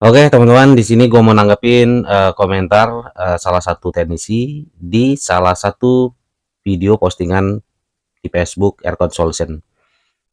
Oke teman-teman, di sini gue mau nanggepin komentar salah satu teknisi di salah satu video postingan di Facebook Aircon Solution.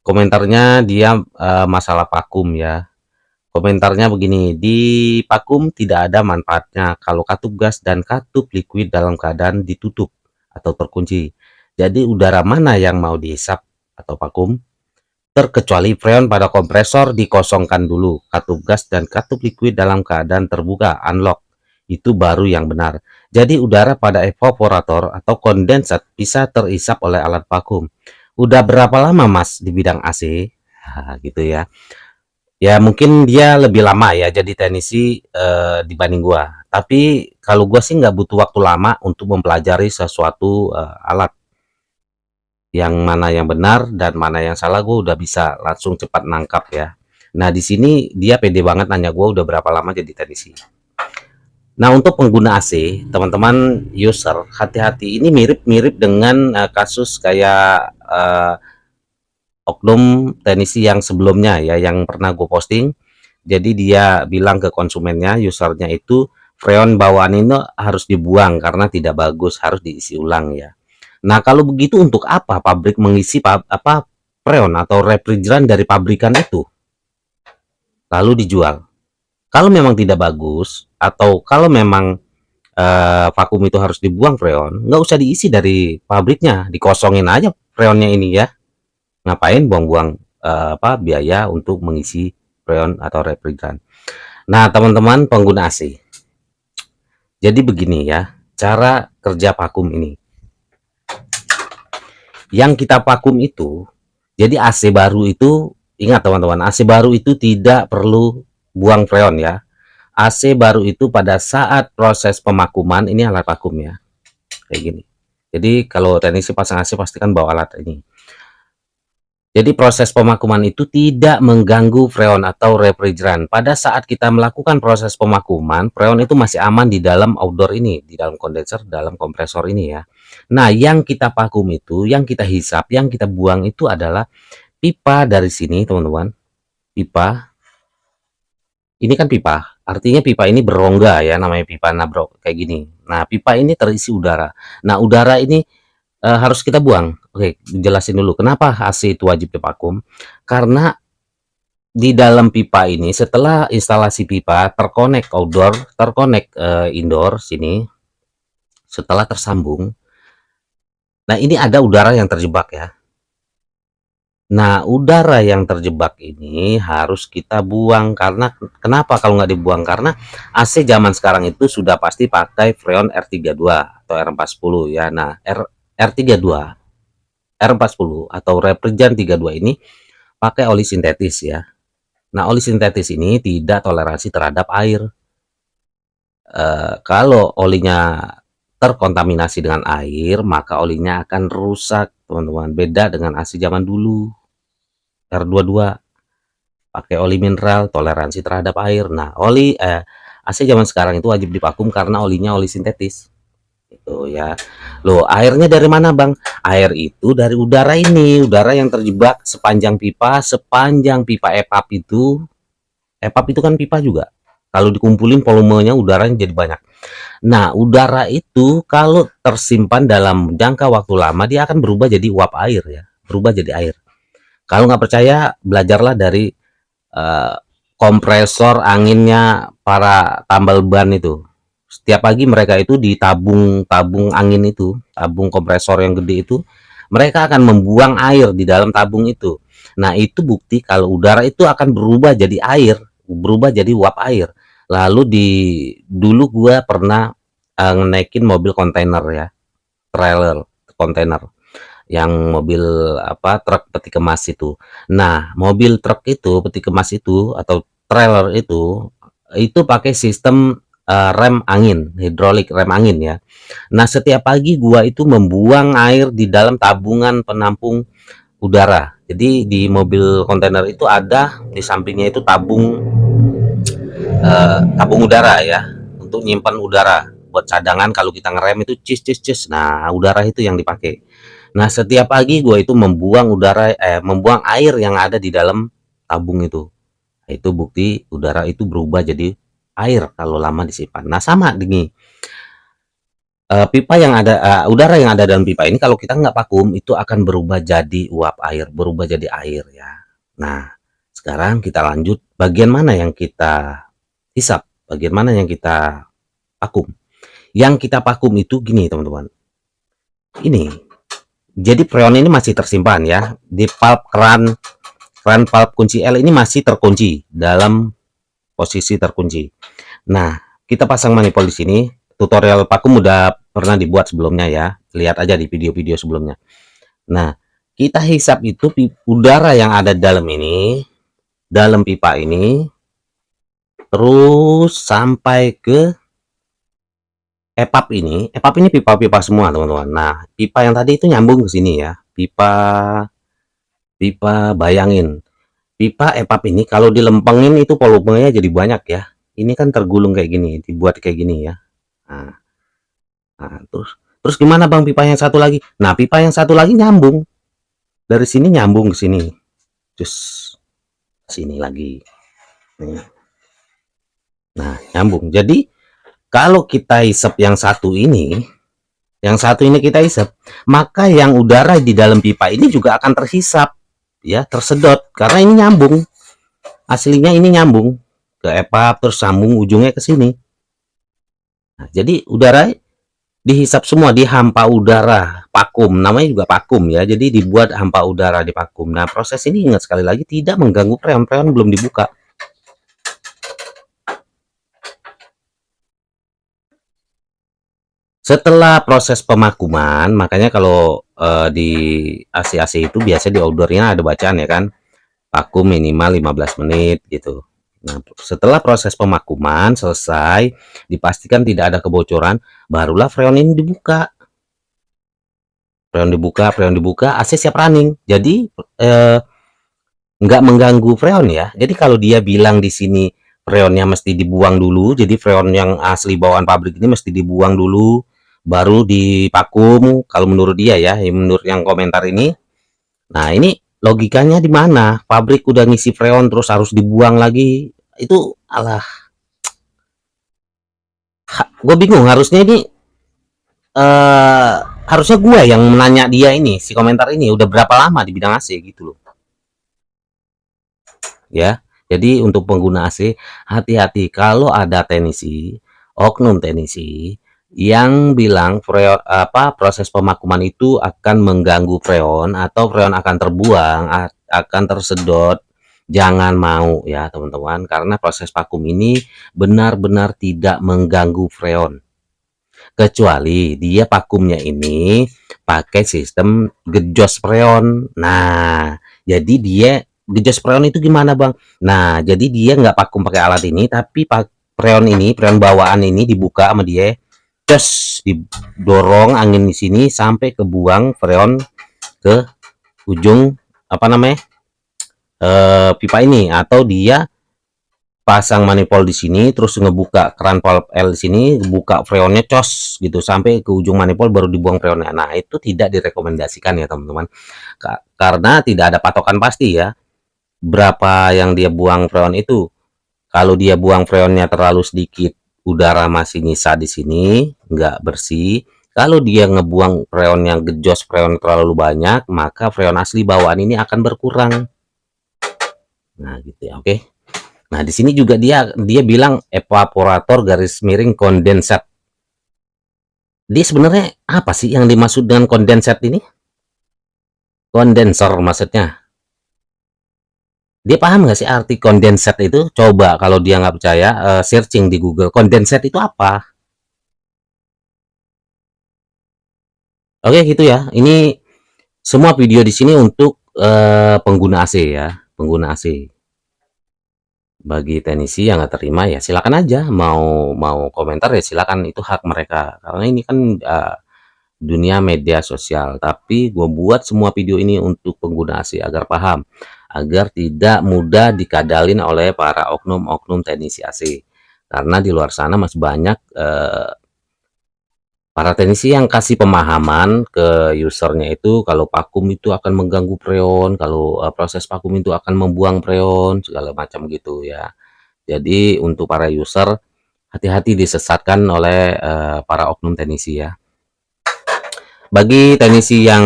Komentarnya dia masalah vakum ya. Komentarnya begini, di vakum tidak ada manfaatnya kalau katup gas dan katup liquid dalam keadaan ditutup atau terkunci. Jadi udara mana yang mau dihisap atau vakum? Terkecuali freon pada kompresor dikosongkan dulu, katup gas dan katup liquid dalam keadaan terbuka, unlock. Itu baru yang benar. Jadi udara pada evaporator atau kondensat bisa terisap oleh alat vakum. Udah berapa lama Mas di bidang AC? Nah, gitu ya. Ya mungkin dia lebih lama ya jadi teknisi dibanding gua. Tapi kalau gua sih nggak butuh waktu lama untuk mempelajari sesuatu alat. Yang mana yang benar dan mana yang salah gue udah bisa langsung cepat nangkap ya. Nah di sini dia pede banget nanya gue udah berapa lama jadi teknisi. Nah untuk pengguna AC teman-teman user hati-hati, ini mirip-mirip dengan kasus kayak oknum teknisi yang sebelumnya ya, yang pernah gue posting. Jadi dia bilang ke konsumennya, usernya itu freon bawaan ini harus dibuang karena tidak bagus, harus diisi ulang ya. Nah, kalau begitu untuk apa pabrik mengisi freon atau refrigeran dari pabrikan itu lalu dijual? Kalau memang tidak bagus atau kalau memang vakum itu harus dibuang freon, nggak usah diisi dari pabriknya, dikosongin aja freonnya ini ya. Ngapain buang-buang biaya untuk mengisi freon atau refrigeran? Nah, teman-teman pengguna AC. Jadi begini ya, cara kerja vakum ini. Yang kita vakum itu, jadi AC baru itu, ingat teman-teman, AC baru itu tidak perlu buang freon ya. AC baru itu pada saat proses pemakuman, ini alat vakum ya, kayak gini. Jadi kalau teknisi pasang AC pastikan bawa alat ini. Jadi proses pemakuman itu tidak mengganggu freon atau refrigeran. Pada saat kita melakukan proses pemakuman, freon itu masih aman di dalam outdoor ini, di dalam kondenser, dalam kompresor ini ya. Nah, yang kita vakum itu, yang kita hisap, yang kita buang itu adalah pipa dari sini, teman-teman. Pipa. Ini kan pipa. Artinya pipa ini berongga ya, namanya pipa nabrok kayak gini. Nah, pipa ini terisi udara. Nah, udara ini harus kita buang. Oke, jelasin dulu kenapa AC itu wajib divakum. Karena di dalam pipa ini setelah instalasi pipa terkonek outdoor, terkonek indoor sini, setelah tersambung. Nah, ini ada udara yang terjebak ya. Nah, udara yang terjebak ini harus kita buang karena kenapa kalau nggak dibuang? Karena AC zaman sekarang itu sudah pasti pakai freon R32 atau R410 ya. Nah, R32 R410 atau refrigeran 32 ini pakai oli sintetis ya. Nah, oli sintetis ini tidak toleransi terhadap air. Kalau olinya terkontaminasi dengan air, maka olinya akan rusak, teman-teman. Beda dengan AC zaman dulu, R22 pakai oli mineral, toleransi terhadap air. Nah, AC zaman sekarang itu wajib divakum karena olinya oli sintetis. Itu ya. Loh, airnya dari mana, Bang? Air itu dari udara ini, udara yang terjebak sepanjang pipa EVAP itu. EVAP itu kan pipa juga. Kalau dikumpulin volumenya udaranya jadi banyak. Nah, udara itu kalau tersimpan dalam jangka waktu lama dia akan berubah jadi uap air ya, berubah jadi air. Kalau nggak percaya, belajarlah dari kompresor anginnya para tambal ban itu. Setiap pagi mereka itu di tabung angin itu, tabung kompresor yang gede itu, mereka akan membuang air di dalam tabung itu. Nah, itu bukti kalau udara itu akan berubah jadi air, berubah jadi uap air. Lalu dulu gua pernah naikin mobil kontainer ya, trailer kontainer, yang mobil truk peti kemas itu. Nah, mobil truk itu peti kemas itu atau trailer itu pakai sistem rem angin, hidrolik rem angin ya. Nah, setiap pagi gua itu membuang air di dalam tabungan penampung udara. Jadi di mobil kontainer itu ada di sampingnya itu tabung udara ya, untuk nyimpan udara buat cadangan kalau kita ngerem itu cis cis cis. Nah, udara itu yang dipakai. Nah, setiap pagi gue itu membuang air yang ada di dalam tabung itu. Itu bukti udara itu berubah jadi air kalau lama disimpan. Nah, sama gini, pipa yang ada udara yang ada dalam pipa ini kalau kita nggak vakum itu akan berubah jadi uap air, berubah jadi air ya. Nah, sekarang kita lanjut bagian mana yang kita hisap, bagian mana yang kita vakum. Yang kita vakum itu gini teman-teman. Ini. Jadi freon ini masih tersimpan ya di valve keran valve kunci L ini masih terkunci dalam posisi terkunci. Nah, kita pasang manifold di sini. Tutorial vakum udah pernah dibuat sebelumnya ya. Lihat aja di video-video sebelumnya. Nah, kita hisap itu udara yang ada dalam ini, dalam pipa ini, terus sampai ke EPAP ini pipa-pipa semua teman-teman. Nah, pipa yang tadi itu nyambung ke sini ya. Pipa pipa bayangin. Pipa EPAP ini kalau dilempengin itu volumenya jadi banyak ya. Ini kan tergulung kayak gini, dibuat kayak gini ya. Nah, terus gimana Bang pipa yang satu lagi? Nah, pipa yang satu lagi nyambung. Dari sini nyambung ke sini. Terus sini lagi. Nih. Nah, nyambung. Jadi kalau kita isep yang satu ini kita isep, maka yang udara di dalam pipa ini juga akan terhisap ya, tersedot karena ini nyambung. Aslinya ini nyambung ke EPAP terus sambung ujungnya ke sini. Nah, jadi udara dihisap semua di hampa udara vakum, namanya juga vakum ya. Jadi dibuat hampa udara di vakum. Nah, proses ini ingat sekali lagi tidak mengganggu freon belum dibuka. Setelah proses pemakuman, makanya kalau di AC-AC itu biasa di outdoornya ada bacaan ya kan, vakum minimal 15 menit gitu. Nah, setelah proses pemakuman selesai, dipastikan tidak ada kebocoran, barulah freon ini dibuka. Freon dibuka, AC siap running. Jadi nggak mengganggu freon ya. Jadi kalau dia bilang di sini freonnya mesti dibuang dulu, jadi freon yang asli bawaan pabrik ini mesti dibuang dulu, baru divakum. Kalau menurut dia ya, menurut yang komentar ini. Nah, ini logikanya di mana? Pabrik udah ngisi freon terus harus dibuang lagi. Itu alah. Gue bingung harusnya ini harusnya gue yang menanya dia ini, si komentar ini udah berapa lama di bidang AC gitu loh. Ya. Jadi untuk pengguna AC hati-hati kalau ada teknisi, oknum teknisi yang bilang proses pemakuman itu akan mengganggu freon atau freon akan terbuang, akan tersedot. Jangan mau ya teman-teman, karena proses vakum ini benar-benar tidak mengganggu freon. Kecuali dia vakumnya ini pakai sistem gejos freon. Nah, jadi dia gejos freon itu gimana Bang? Nah, jadi dia nggak vakum pakai alat ini, tapi freon ini, freon bawaan ini dibuka sama dia, terus didorong angin di sini sampai kebuang freon ke ujung apa namanya pipa ini, atau dia pasang manifold di sini terus ngebuka keran valve L di sini, buka freonnya cos gitu sampai ke ujung manifold baru dibuang freonnya. Nah, itu tidak direkomendasikan ya teman-teman, karena tidak ada patokan pasti ya berapa yang dia buang freon itu. Kalau dia buang freonnya terlalu sedikit, udara masih nyisa di sini, nggak bersih. Kalau dia ngebuang freon yang gejos, freon terlalu banyak, maka freon asli bawaan ini akan berkurang. Nah, gitu ya, oke. Nah, di sini juga dia bilang evaporator garis miring kondensat. Dia sebenarnya apa sih yang dimaksud dengan kondensat ini? Kondensor maksudnya. Dia paham nggak sih arti kondensat itu? Coba kalau dia nggak percaya, searching di Google. Kondensat itu apa? Oke, gitu ya. Ini semua video di sini untuk pengguna AC ya, pengguna AC. Bagi teknisi yang nggak terima ya silakan aja, mau komentar ya silakan, itu hak mereka. Karena ini kan dunia media sosial, tapi gue buat semua video ini untuk pengguna AC agar paham, agar tidak mudah dikadalin oleh para oknum-oknum teknisi AC. Karena di luar sana masih banyak Para teknisi yang kasih pemahaman ke usernya itu kalau vakum itu akan mengganggu freon, kalau, proses vakum itu akan membuang freon, segala macam gitu ya. Jadi untuk para user, hati-hati disesatkan oleh, para oknum teknisi ya. Bagi teknisi yang,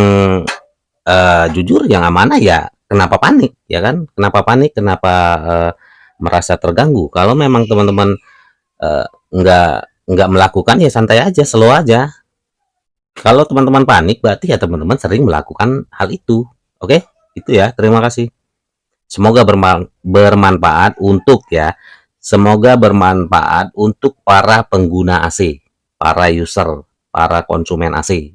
jujur, yang amanah ya kenapa panik, ya kan? Kenapa panik, kenapa, merasa terganggu? Kalau memang teman-teman, eee, nggak melakukan ya santai aja, slow aja. Kalau teman-teman panik berarti ya teman-teman sering melakukan hal itu. Oke? Itu ya, terima kasih. Semoga bermanfaat untuk ya. Semoga bermanfaat untuk para pengguna AC, para user, para konsumen AC.